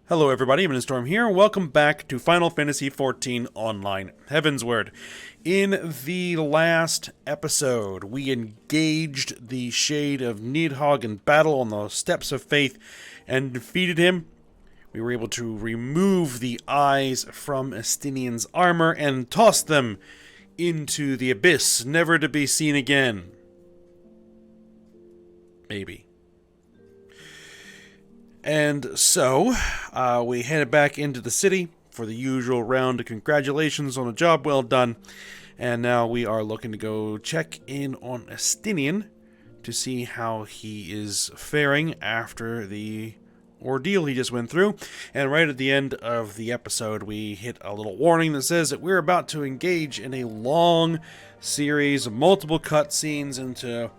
Hello everybody, I'm Storm here. Welcome back to Final Fantasy XIV Online Heavensward. In the last episode, we engaged the Shade of Nidhogg in battle on the Steps of Faith and defeated him. We were able to remove the eyes from Estinian's armor and toss them into the abyss, never to be seen again. Maybe. And so, we headed back into the city for the usual round of congratulations on a job well done. And now we are looking to go check in on Estinian to see how he is faring after the ordeal he just went through. And right at the end of the episode, we hit a little warning that says that we're about to engage in a long series of multiple cutscenes and to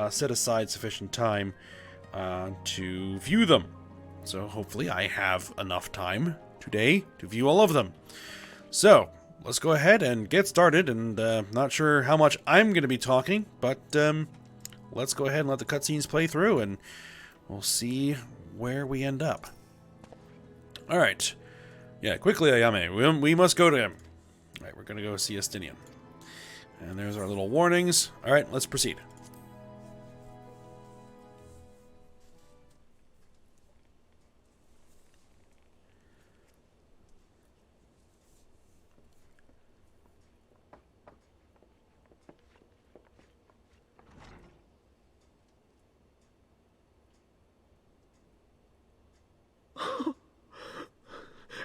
set aside sufficient time to view them. So hopefully I have enough time today to view all of them. So let's go ahead and get started, and not sure how much I'm going to be talking, but let's go ahead and let the cutscenes play through and we'll see where we end up. Alright. Yeah, quickly, Ayame. We must go to him. Alright, we're going to go see Estinian. And there's our little warnings. Alright, let's proceed.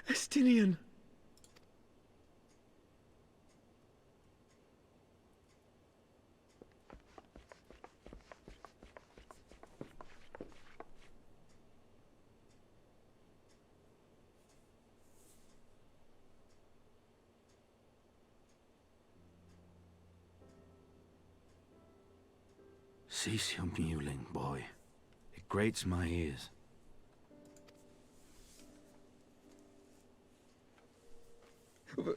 Estinian! Cease your mewling, boy. It grates my ears.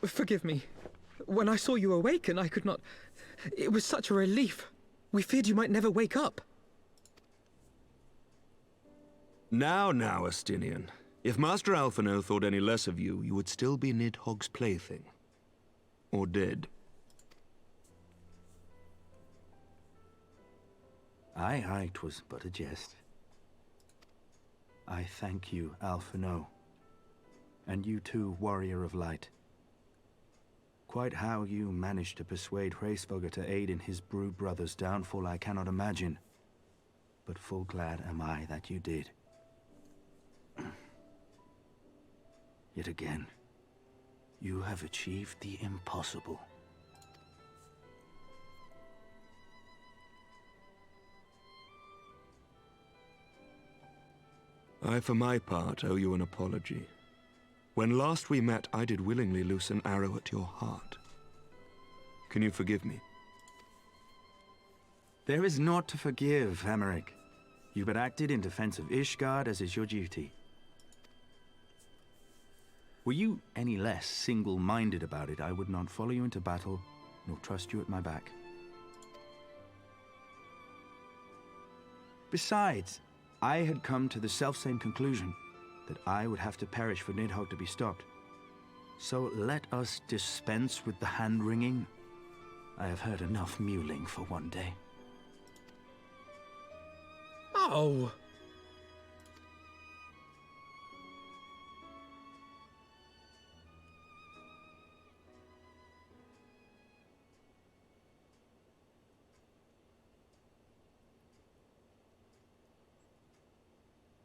Forgive me. When I saw you awaken, I could not... It was such a relief. We feared you might never wake up. Now, Estinian. If Master Alphino thought any less of you, you would still be Nidhogg's plaything. Or dead. Aye, 'twas but a jest. I thank you, Alphino. And you too, Warrior of Light. Quite how you managed to persuade Hraesvelgr to aid in his brood brother's downfall I cannot imagine. But full glad am I that you did. Yet again, you have achieved the impossible. I, for my part, owe you an apology. When last we met, I did willingly loose an arrow at your heart. Can you forgive me? There is naught to forgive, Hameric. You but acted in defense of Ishgard as is your duty. Were you any less single-minded about it, I would not follow you into battle, nor trust you at my back. Besides, I had come to the selfsame conclusion, that I would have to perish for Nidhogg to be stopped. So let us dispense with the hand-wringing. I have heard enough mewling for one day. Oh!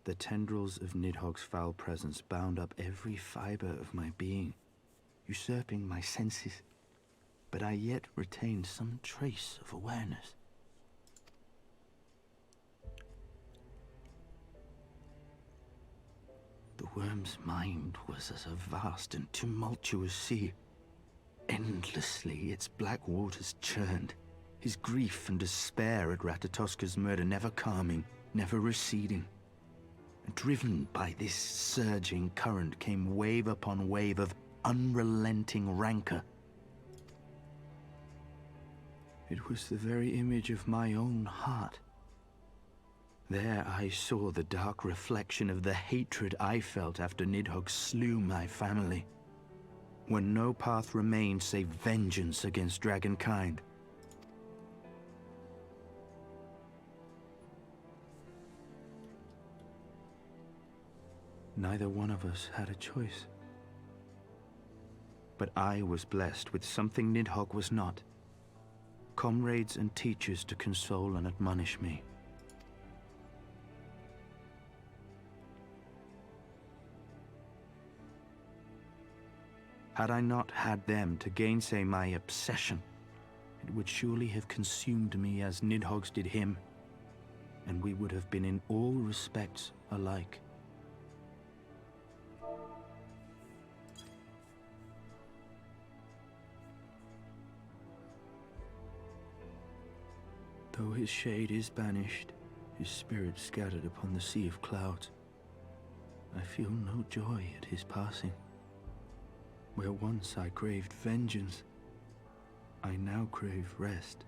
The tendrils of Nidhogg's foul presence bound up every fiber of my being, usurping my senses, but I yet retained some trace of awareness. The worm's mind was as a vast and tumultuous sea. Endlessly its black waters churned, his grief and despair at Ratatoska's murder never calming, never receding. Driven by this surging current came wave upon wave of unrelenting rancor. It was the very image of my own heart. There I saw the dark reflection of the hatred I felt after Nidhogg slew my family. When no path remained save vengeance against dragonkind. Neither one of us had a choice. But I was blessed with something Nidhogg was not. Comrades and teachers to console and admonish me. Had I not had them to gainsay my obsession, it would surely have consumed me as Nidhogg's did him, and we would have been in all respects alike. Though his shade is banished, his spirit scattered upon the sea of clouds, I feel no joy at his passing. Where once I craved vengeance, I now crave rest.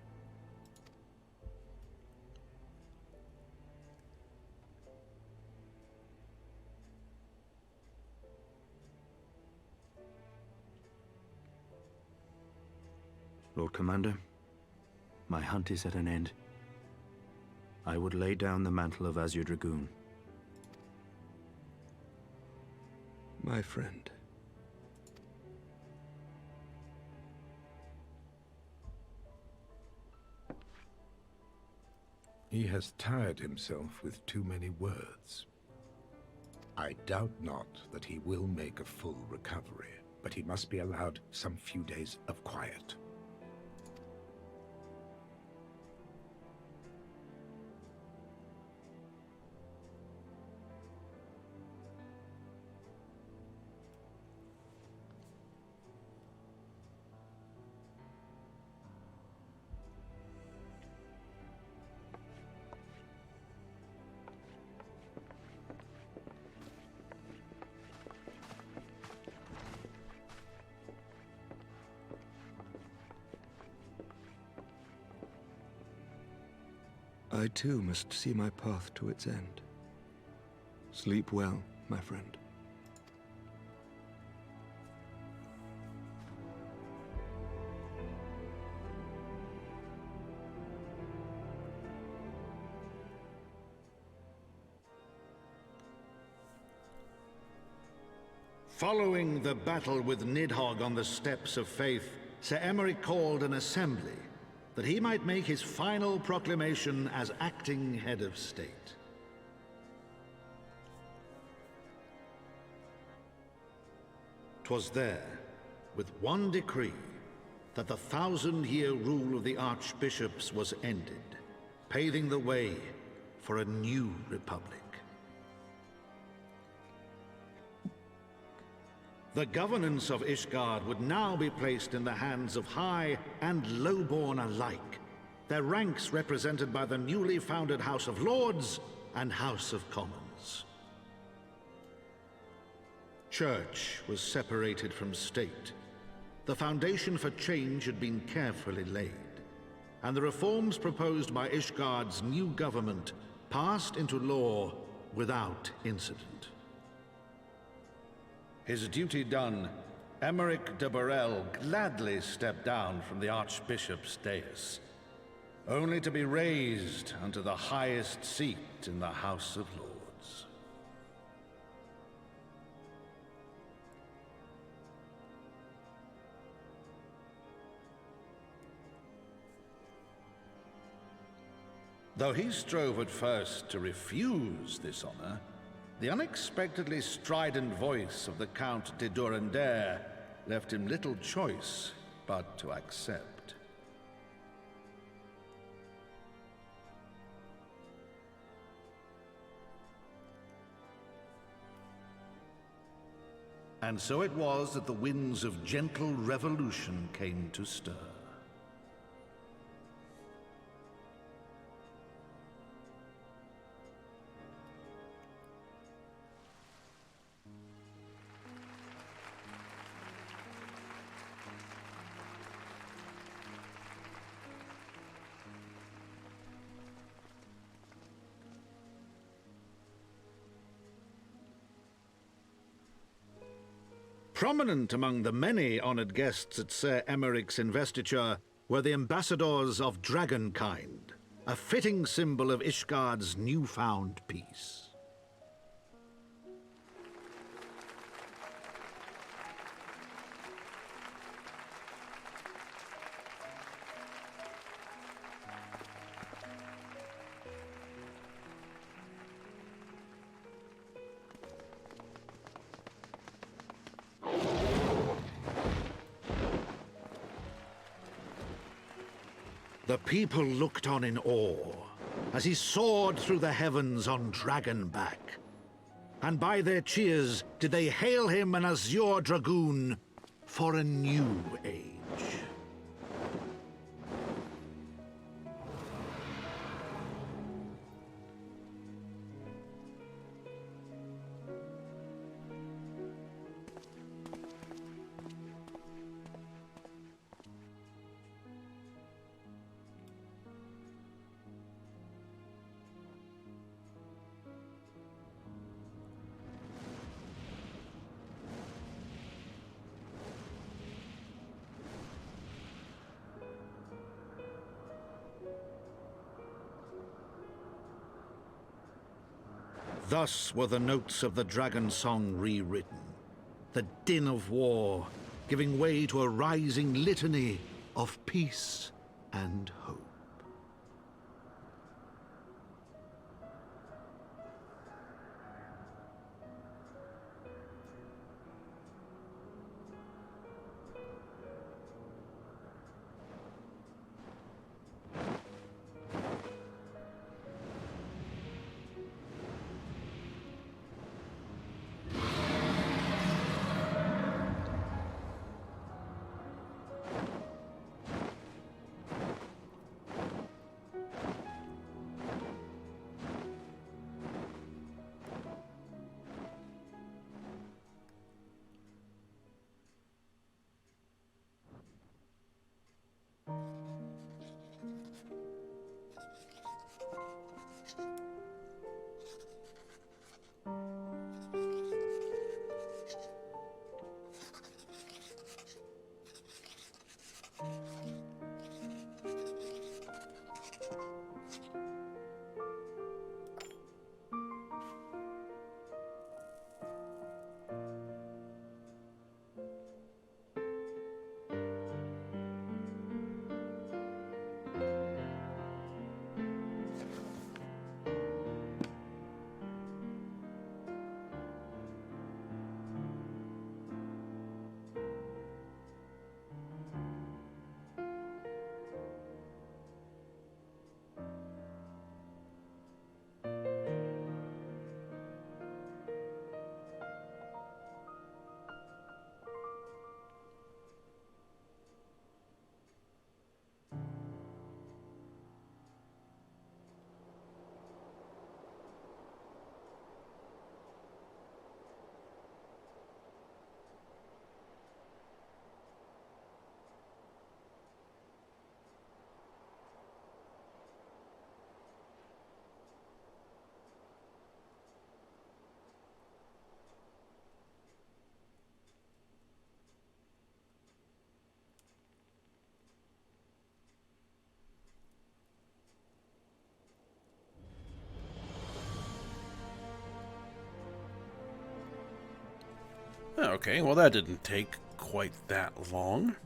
Lord Commander, my hunt is at an end. I would lay down the mantle of Azure Dragoon. My friend. He has tired himself with too many words. I doubt not that he will make a full recovery, but he must be allowed some few days of quiet. I too must see my path to its end. Sleep well, my friend. Following the battle with Nidhogg on the Steps of Faith, Sir Emeric called an assembly that he might make his final proclamation as acting head of state. 'Twas there, with one decree, that the 1,000-year rule of the archbishops was ended, paving the way for a new republic. The governance of Ishgard would now be placed in the hands of high and lowborn alike, their ranks represented by the newly founded House of Lords and House of Commons. Church was separated from state. The foundation for change had been carefully laid, and the reforms proposed by Ishgard's new government passed into law without incident. His duty done, Emeric de Burrell gladly stepped down from the Archbishop's dais, only to be raised unto the highest seat in the House of Lords. Though he strove at first to refuse this honor, the unexpectedly strident voice of the Count de Durandare left him little choice but to accept. And so it was that the winds of gentle revolution came to stir. Prominent among the many honored guests at Sir Emeric's investiture were the ambassadors of Dragonkind, a fitting symbol of Ishgard's newfound peace. The people looked on in awe as he soared through the heavens on Dragonback. And by their cheers did they hail him an Azure Dragoon for a new age. Thus were the notes of the dragon song rewritten, the din of war giving way to a rising litany of peace and hope. Okay, well that didn't take quite that long.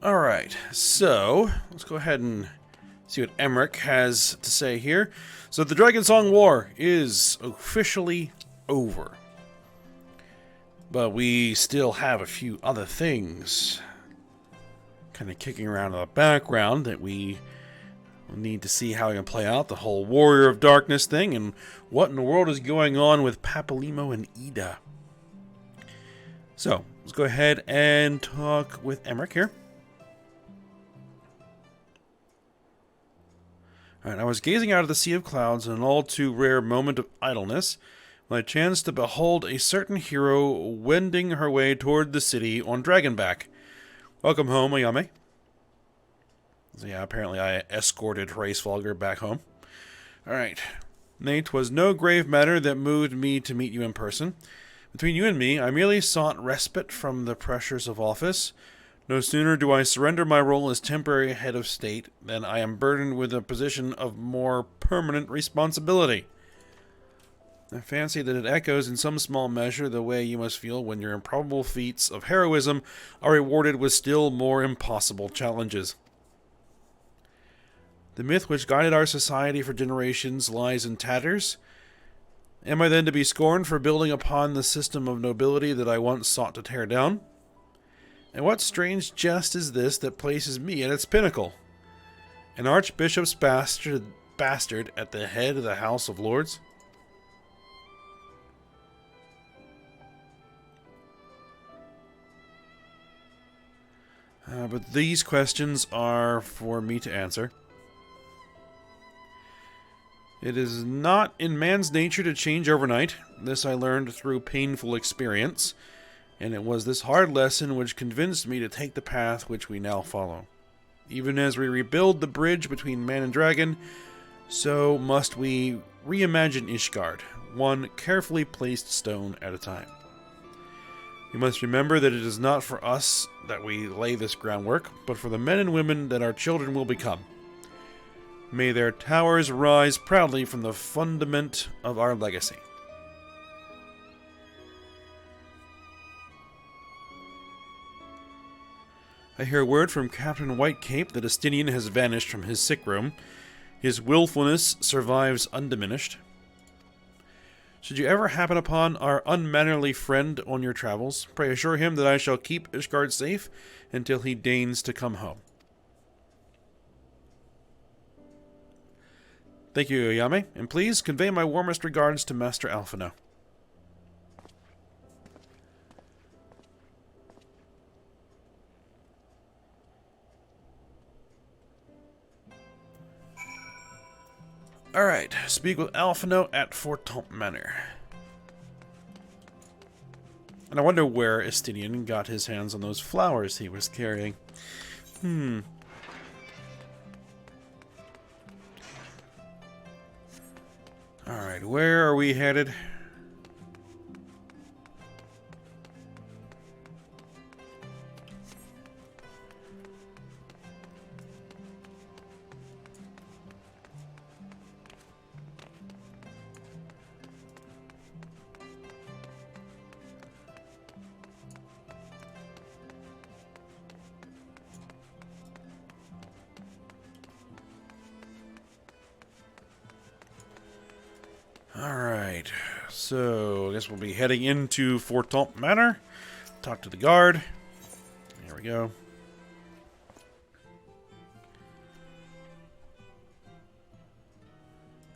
Alright, so let's go ahead and see what Emmerich has to say here. So the Dragonsong War is officially over. But we still have a few other things kind of kicking around in the background that we need to see how it can play out. The whole Warrior of Darkness thing, and what in the world is going on with Papalymo and Ida. So, let's go ahead and talk with Emmerich here. Alright, I was gazing out of the sea of clouds in an all too rare moment of idleness when I chanced to behold a certain hero wending her way toward the city on Dragonback. Welcome home, Ayame. So yeah, apparently I escorted Hraesvelgr back home. Alright. Nay, 'twas no grave matter that moved me to meet you in person. Between you and me, I merely sought respite from the pressures of office. No sooner do I surrender my role as temporary head of state than I am burdened with a position of more permanent responsibility. I fancy that it echoes in some small measure the way you must feel when your improbable feats of heroism are rewarded with still more impossible challenges. The myth which guided our society for generations lies in tatters. Am I then to be scorned for building upon the system of nobility that I once sought to tear down? And what strange jest is this that places me at its pinnacle? An archbishop's bastard at the head of the House of Lords? But these questions are for me to answer. It is not in man's nature to change overnight. This I learned through painful experience, and it was this hard lesson which convinced me to take the path which we now follow. Even as we rebuild the bridge between man and dragon, so must we reimagine Ishgard, one carefully placed stone at a time. We must remember that it is not for us that we lay this groundwork, but for the men and women that our children will become. May their towers rise proudly from the fundament of our legacy. I hear word from Captain Whitecape that Estinian has vanished from his sick room. His willfulness survives undiminished. Should you ever happen upon our unmannerly friend on your travels, pray assure him that I shall keep Ishgard safe until he deigns to come home. Thank you, Yame, and please convey my warmest regards to Master Alphino. Alright, speak with Alphino at Fortemps Manor. And I wonder where Estinian got his hands on those flowers he was carrying. Alright, where are we headed? Alright, so I guess we'll be heading into Fortemps Manor. Talk to the guard. There we go.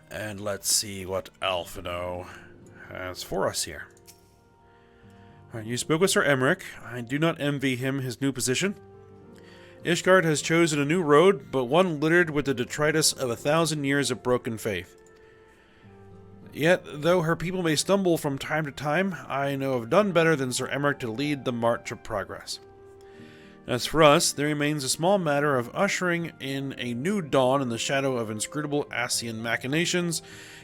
And let's see what Alphino has for us here. Alright, you spoke with Sir Emmerich. I do not envy him his new position. Ishgard has chosen a new road, but one littered with the detritus of 1,000 years of broken faith. Yet, though her people may stumble from time to time, I know of none better than Sir Emmerich to lead the march of progress. As for us, there remains a small matter of ushering in a new dawn in the shadow of inscrutable Asian machinations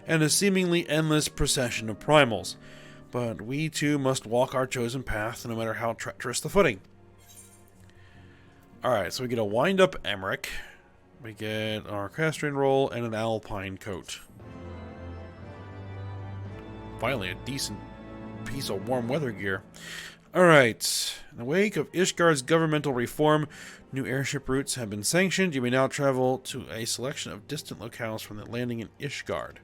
and a seemingly endless procession of primals. But we too must walk our chosen path, no matter how treacherous the footing. Alright, so we get a wind-up Emmerich. We get our Castrian roll and an Alpine coat. Finally, a decent piece of warm weather gear. Alright. In the wake of Ishgard's governmental reform, new airship routes have been sanctioned. You may now travel to a selection of distant locales from the landing in Ishgard.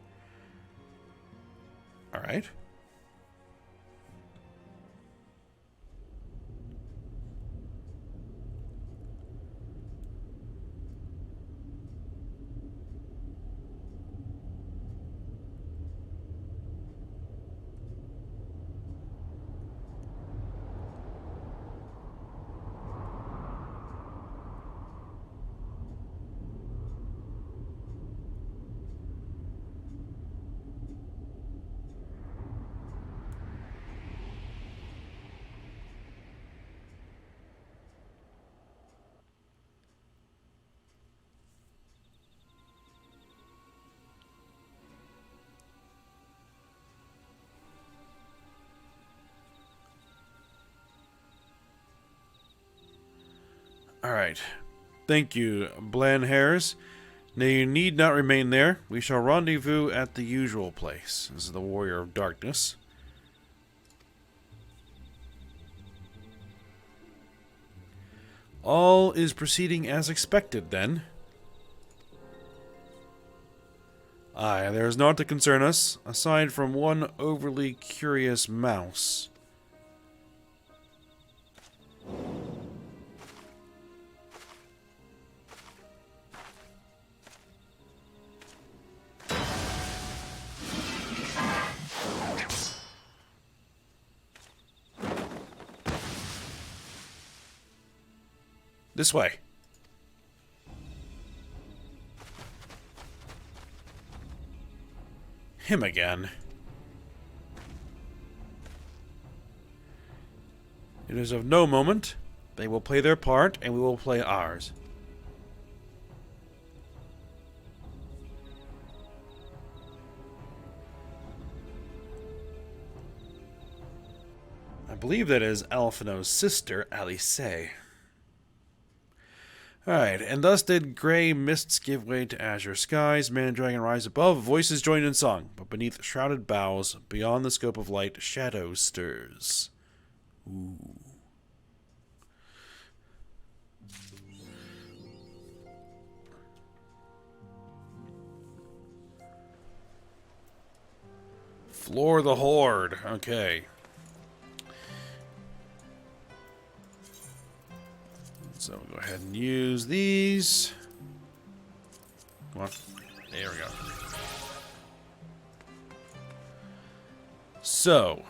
Alright. Alright. Thank you, Blanhairs. Now you need not remain there. We shall rendezvous at the usual place. This is the Warrior of Darkness. All is proceeding as expected, then. Aye, there is naught to concern us, aside from one overly curious mouse. This way. Him again. It is of no moment. They will play their part, and we will play ours. I believe that is Alphino's sister, Alice. Alright, and thus did grey mists give way to azure skies, man and dragon rise above, voices join in song, but beneath shrouded boughs, beyond the scope of light, shadow stirs. Ooh. Floor the Horde, okay. So we'll go ahead and use these. Come on. There we go. So,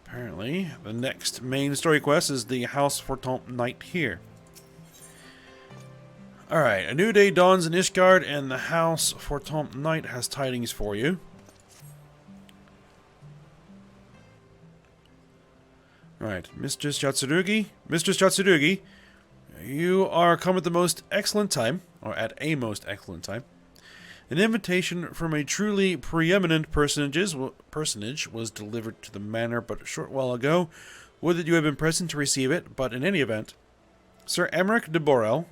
apparently, the next main story quest is the House Fortemps Knight here. Alright, a new day dawns in Ishgard, and the House Fortemps Knight has tidings for you. Right, Mistress Yatsurugi, you are come at the most excellent time, or at a most excellent time. An invitation from a truly preeminent personage was delivered to the manor but a short while ago. Would that you had been present to receive it, but in any event, Sir Emmerich de Borel,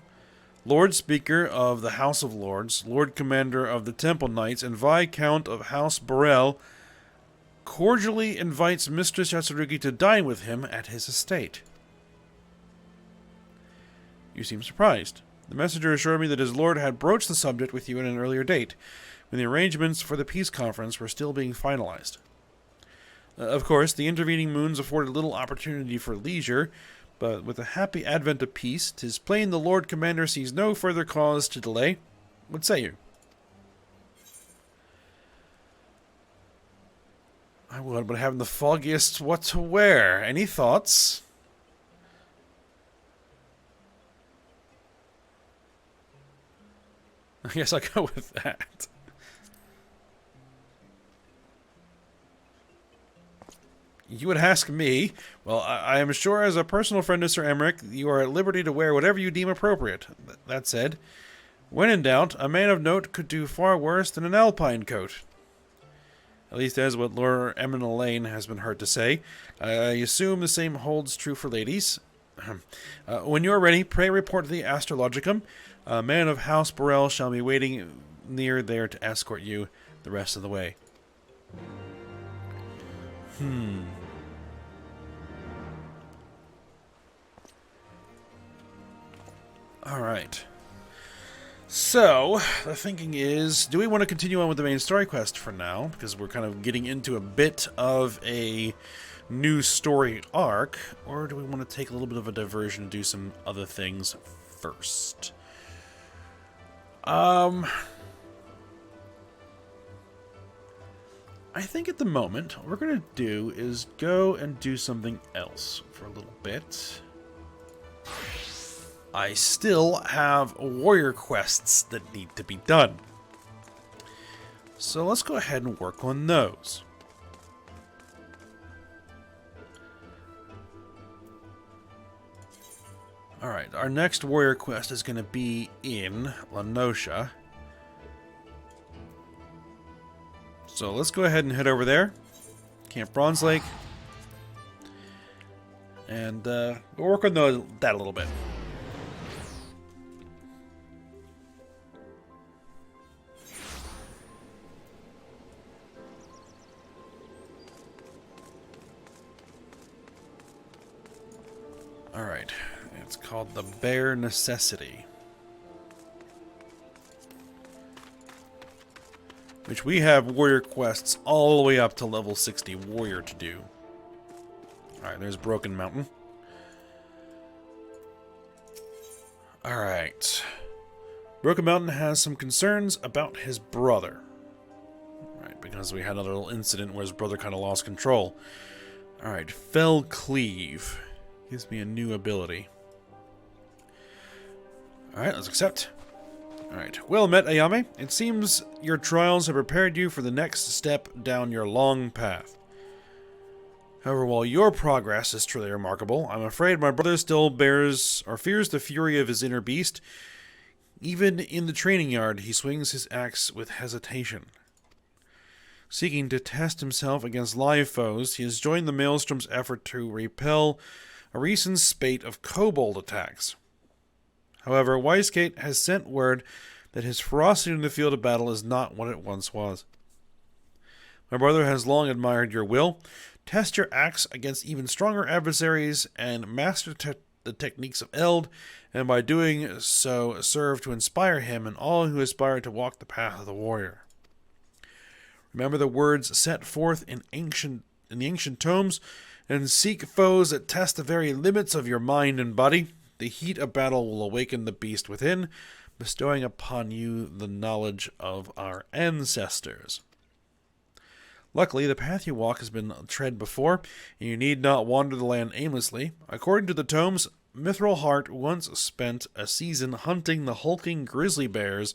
Lord Speaker of the House of Lords, Lord Commander of the Temple Knights, and Viscount of House Borel, cordially invites Mistress Yatsurugi to dine with him at his estate. You seem surprised. The messenger assured me that his lord had broached the subject with you at an earlier date, when the arrangements for the peace conference were still being finalized. Of course, the intervening moons afforded little opportunity for leisure, but with the happy advent of peace, 'tis plain the Lord Commander sees no further cause to delay. What say you? I would, but haven't the foggiest what to wear. Any thoughts? I guess I'll go with that. You would ask me. Well, I am sure as a personal friend of Sir Emmerich, you are at liberty to wear whatever you deem appropriate. That said, when in doubt, a man of note could do far worse than an alpine coat. At least as what Lord Emin has been heard to say. I assume the same holds true for ladies. When you are ready, pray report to the Astrologicum. A man of House Borel shall be waiting near there to escort you the rest of the way. Alright. So, the thinking is, do we want to continue on with the main story quest for now? Because we're kind of getting into a bit of a new story arc. Or do we want to take a little bit of a diversion and do some other things first? I think at the moment, what we're going to do is go and do something else for a little bit. I still have warrior quests that need to be done. So let's go ahead and work on those. Alright, our next warrior quest is going to be in Lenosha. So let's go ahead and head over there. Camp Bronze Lake. And we'll work on that a little bit. Alright, it's called the Bare Necessity. Which we have warrior quests all the way up to level 60 warrior to do. Alright, there's Broken Mountain. Alright. Broken Mountain has some concerns about his brother. Right, because we had a little incident where his brother kind of lost control. Alright, Fell Cleave. Gives me a new ability. Alright, let's accept. Alright, well met, Ayame. It seems your trials have prepared you for the next step down your long path. However, while your progress is truly remarkable, I'm afraid my brother still fears the fury of his inner beast. Even in the training yard, he swings his axe with hesitation. Seeking to test himself against live foes, he has joined the Maelstrom's effort to repel a recent spate of kobold attacks. However, Weisgate has sent word that his ferocity in the field of battle is not what it once was. My brother has long admired your will. Test your axe against even stronger adversaries and master the techniques of Eld, and by doing so serve to inspire him and all who aspire to walk the path of the warrior. Remember the words set forth in the ancient tomes, and seek foes that test the very limits of your mind and body. The heat of battle will awaken the beast within, bestowing upon you the knowledge of our ancestors. Luckily, the path you walk has been tread before, and you need not wander the land aimlessly. According to the tomes, Mithril Heart once spent a season hunting the hulking grizzly bears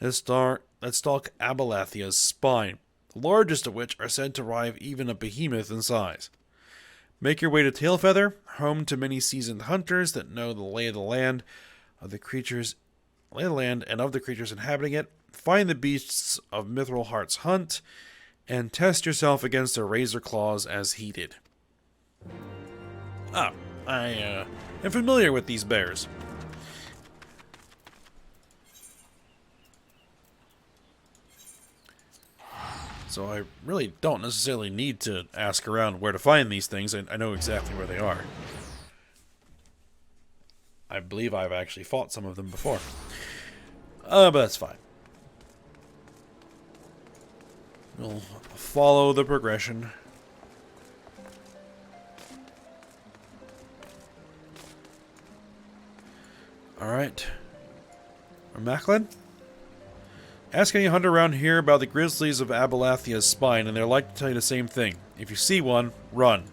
that stalk Abalathia's spine, the largest of which are said to rival even a behemoth in size. Make your way to Tailfeather, home to many seasoned hunters that know the lay of the land and of the creatures inhabiting it. Find the beasts of Mithril Heart's hunt, and test yourself against their razor claws as he did. I am familiar with these bears. So I really don't necessarily need to ask around where to find these things. I know exactly where they are. I believe I've actually fought some of them before. But that's fine. We'll follow the progression. Alright. Macklin? Ask any hunter around here about the grizzlies of Abalathia's spine, and they're like to tell you the same thing. If you see one, run.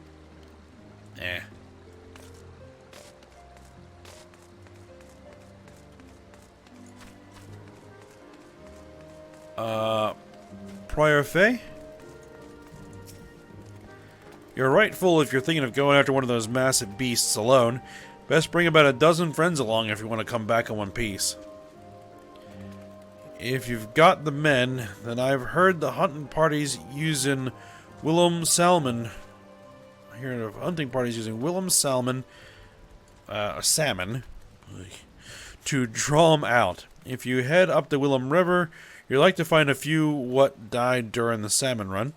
Prior Fey? You're rightful if you're thinking of going after one of those massive beasts alone. Best bring about a dozen friends along if you want to come back in one piece. If you've got the men, then I've heard the hunting parties using Willem Salmon. I hear of hunting parties using Willem Salmon, salmon, to draw them out. If you head up the Willem River, you'll like to find a few what died during the salmon run.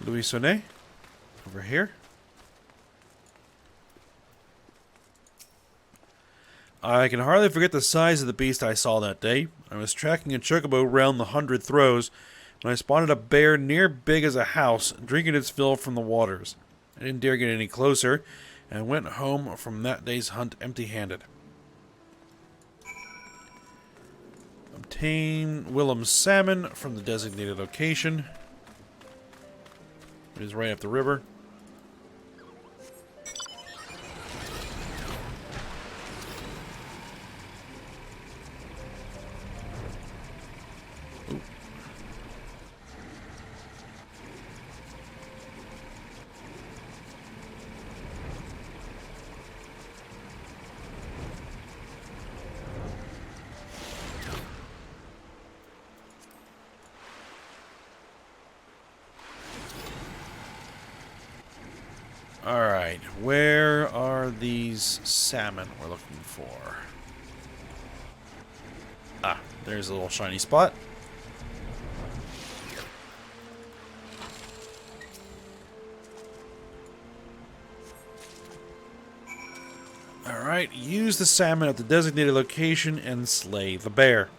Louis Sonnet, over here. I can hardly forget the size of the beast I saw that day. I was tracking a chocobo round the 100 throws, and I spotted a bear near big as a house, drinking its fill from the waters. I didn't dare get any closer, and went home from that day's hunt empty-handed. Obtain Willem's salmon from the designated location. It is right up the river. Ooh. Alright, where are these salmon we're looking for? Ah, there's a little shiny spot. Alright, use the salmon at the designated location and slay the bear.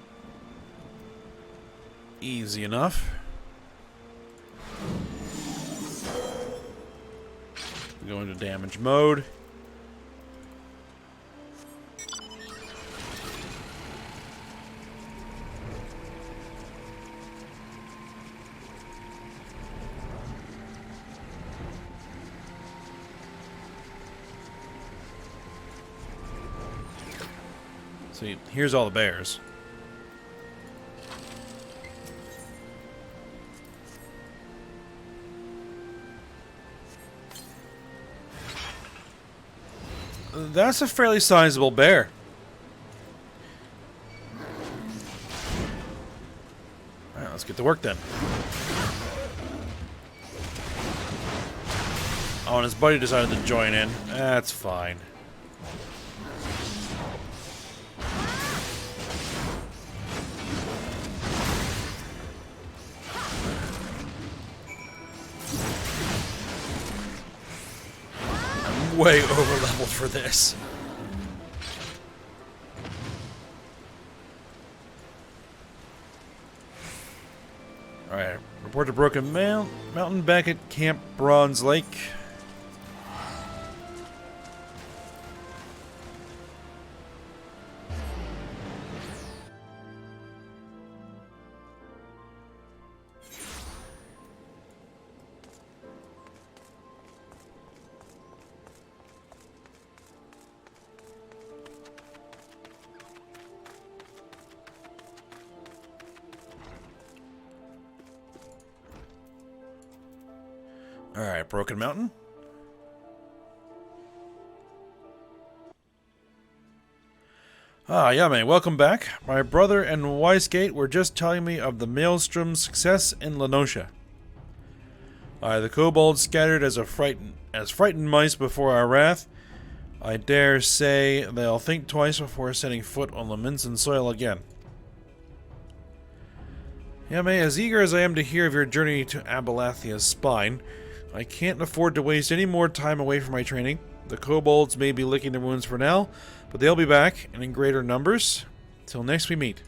Easy enough. Go into damage mode. See, here's all the bears. That's a fairly sizable bear. Alright, let's get to work then. Oh, and his buddy decided to join in. That's fine. Way over leveled for this. Alright, report to Broken Mountain back at Camp Bronze Lake. Alright, Broken Mountain. Ah, Yame, welcome back. My brother and Weisgate were just telling me of the Maelstrom's success in Lenosha. The kobolds scattered as frightened mice before our wrath. I dare say they'll think twice before setting foot on Leminson soil again. Yame, as eager as I am to hear of your journey to Abalathia's spine, I can't afford to waste any more time away from my training. The kobolds may be licking their wounds for now, but they'll be back, and in greater numbers. Till next we meet.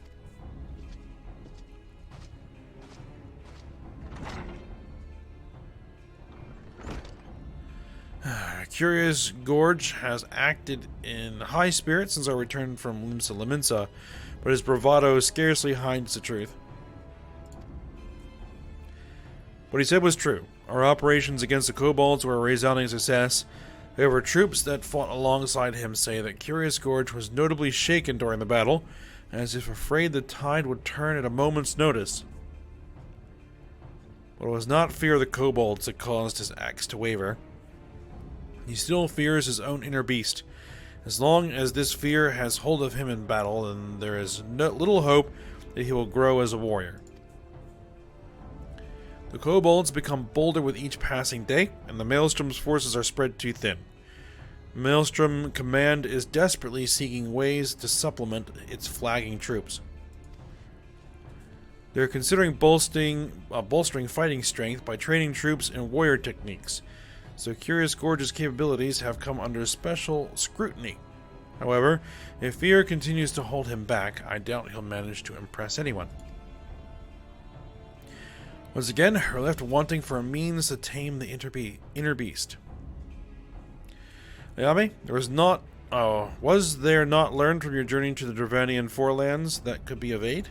Curious Gorge has acted in high spirits since our return from Limsa Leminsa, but his bravado scarcely hides the truth. What he said was true. Our operations against the kobolds were a resounding success. However, troops that fought alongside him say that Curious Gorge was notably shaken during the battle, as if afraid the tide would turn at a moment's notice. But it was not fear of the kobolds that caused his axe to waver. He still fears his own inner beast. As long as this fear has hold of him in battle, then there is little hope that he will grow as a warrior. The kobolds become bolder with each passing day, and the Maelstrom's forces are spread too thin. Maelstrom Command is desperately seeking ways to supplement its flagging troops. They're considering bolstering fighting strength by training troops in warrior techniques, so Curious Gorge's capabilities have come under special scrutiny. However, if fear continues to hold him back, I doubt he'll manage to impress anyone. Once again, we're left wanting for a means to tame the inner beast. Ayame, was there not learned from your journey to the Dravanian Forelands that could be of aid?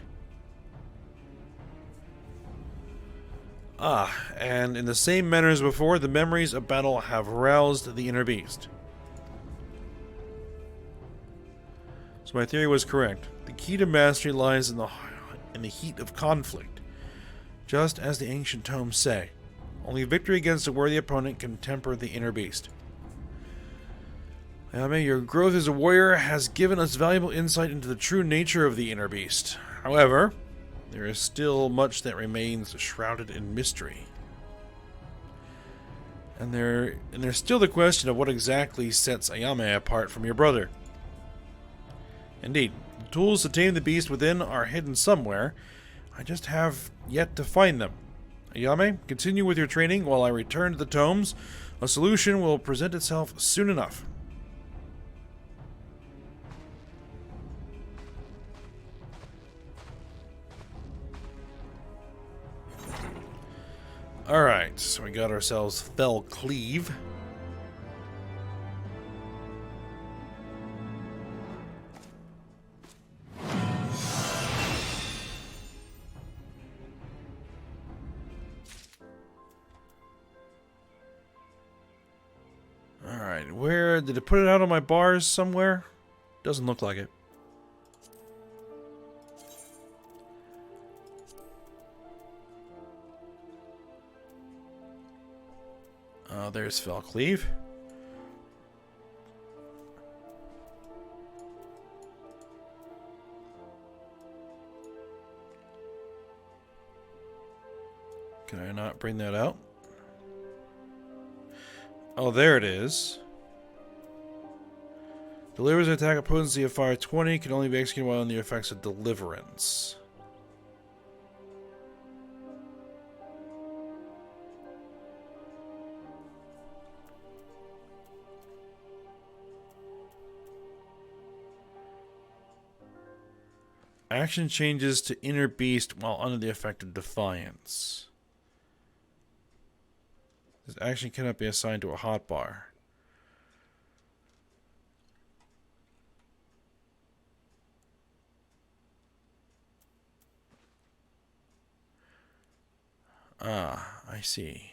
And in the same manner as before, the memories of battle have roused the inner beast. So my theory was correct. The key to mastery lies in the heat of conflict. Just as the ancient tomes say, only victory against a worthy opponent can temper the inner beast. Ayame, your growth as a warrior has given us valuable insight into the true nature of the inner beast. However, there is still much that remains shrouded in mystery. And there's still the question of what exactly sets Ayame apart from your brother. Indeed, the tools to tame the beast within are hidden somewhere. I just have yet to find them. Ayame, continue with your training while I return to the tomes. A solution will present itself soon enough. Alright, so we got ourselves Fell Cleave. Alright, where did it put it out on my bars somewhere? Doesn't look like it. There's Fell Cleave. Can I not bring that out? Oh, there it is. Delivers an attack a potency of fire 20, can only be executed while under the effects of deliverance. Action changes to Inner Beast while under the effect of Defiance. This action cannot be assigned to a hotbar. Ah, I see.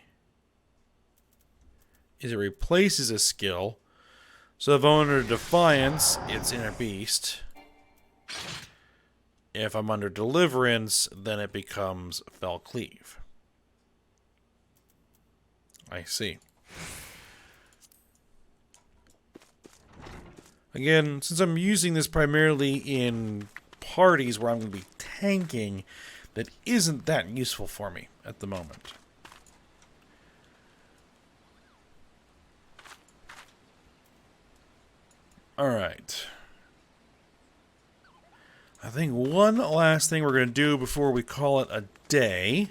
It replaces a skill. So if I'm under Defiance, it's Inner Beast. If I'm under Deliverance, then it becomes Fell Cleave. I see. Again, since I'm using this primarily in parties where I'm going to be tanking, that isn't that useful for me at the moment. Alright. I think one last thing we're going to do before we call it a day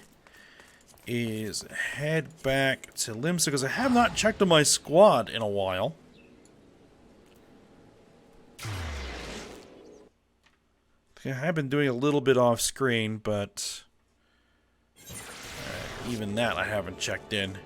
is head back to Limsa, because I have not checked on my squad in a while. I have been doing a little bit off screen, but even that I haven't checked in.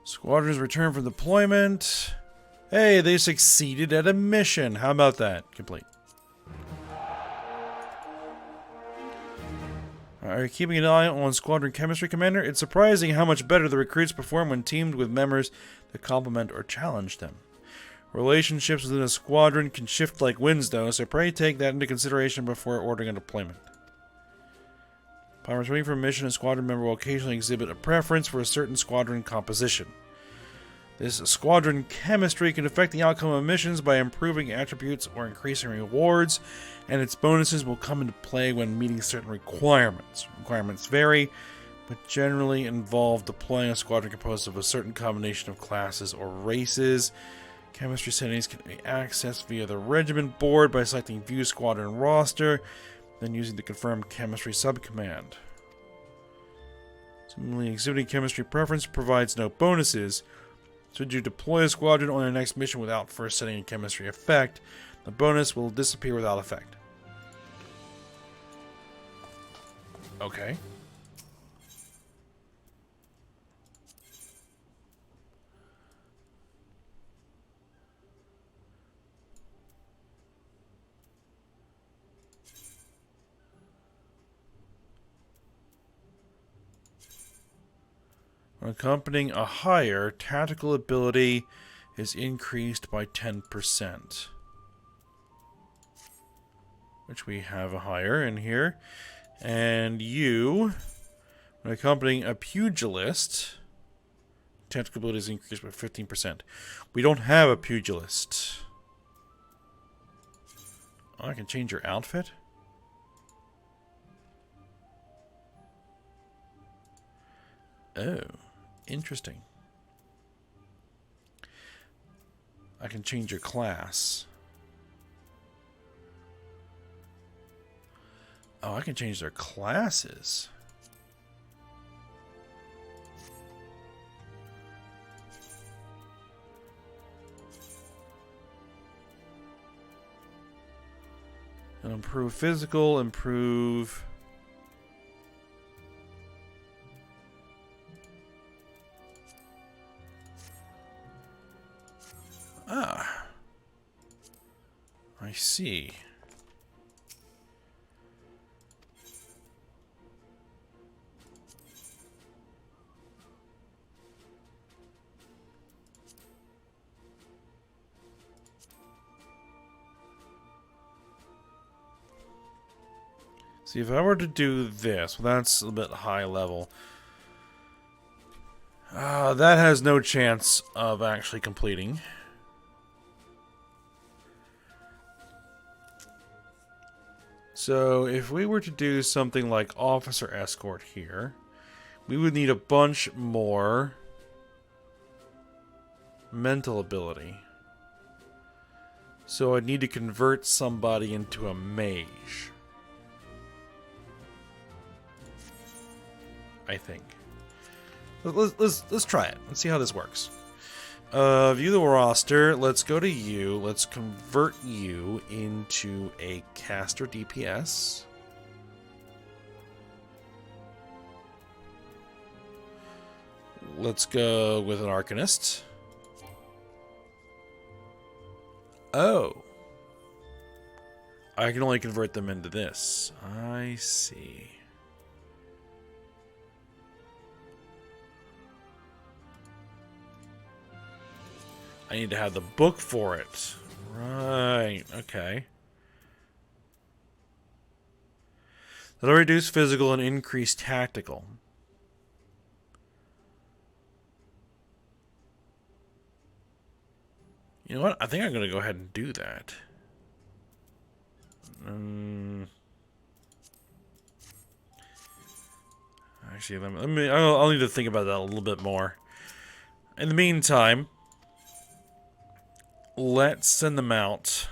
Squadrons return from deployment. Hey, they succeeded at a mission. How about that? Complete. Are you keeping an eye on Squadron Chemistry, Commander? It's surprising how much better the recruits perform when teamed with members that complement or challenge them. Relationships within a squadron can shift like winds, though, so pray take that into consideration before ordering a deployment. Upon returning from a mission, a squadron member will occasionally exhibit a preference for a certain squadron composition. This squadron chemistry can affect the outcome of missions by improving attributes or increasing rewards, and its bonuses will come into play when meeting certain requirements. Requirements vary, but generally involve deploying a squadron composed of a certain combination of classes or races. Chemistry settings can be accessed via the regiment board by selecting View Squadron Roster, then using the confirmed chemistry subcommand. Similarly, exhibiting chemistry preference provides no bonuses. Should you deploy a squadron on your next mission without first setting a chemistry effect, the bonus will disappear without effect. Okay. Accompanying a hire, tactical ability is increased by 10%. Which we have a hire in here. And you, when accompanying a pugilist, tactical ability is increased by 15%. We don't have a pugilist. Oh, I can change your outfit? Oh, interesting. I can change your class. Oh, I can change their classes. And improve physical, improve... Ah. I see. See, if I were to do this, well, that's a bit high level. That has no chance of actually completing. So, if we were to do something like Officer Escort here, we would need a bunch more mental ability. So, I'd need to convert somebody into a mage. I think. Let's try it. Let's see how this works. View the roster. Let's go to you. Let's convert you into a caster DPS. Let's go with an Arcanist. Oh. I can only convert them into this. I see. I need to have the book for it. Right, okay. That'll reduce physical and increase tactical. You know what? I think I'm going to go ahead and do that. Actually, I'll need to think about that a little bit more. In the meantime, let's send them out.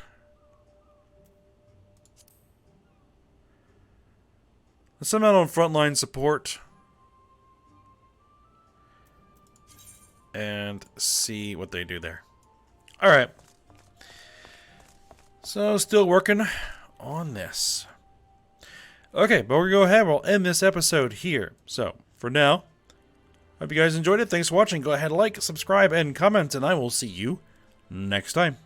Let's send them out on frontline support. And see what they do there. Alright. So, still working on this. Okay, but we'll go ahead. We'll end this episode here. So, for now, hope you guys enjoyed it. Thanks for watching. Go ahead, like, subscribe, and comment, and I will see you next time.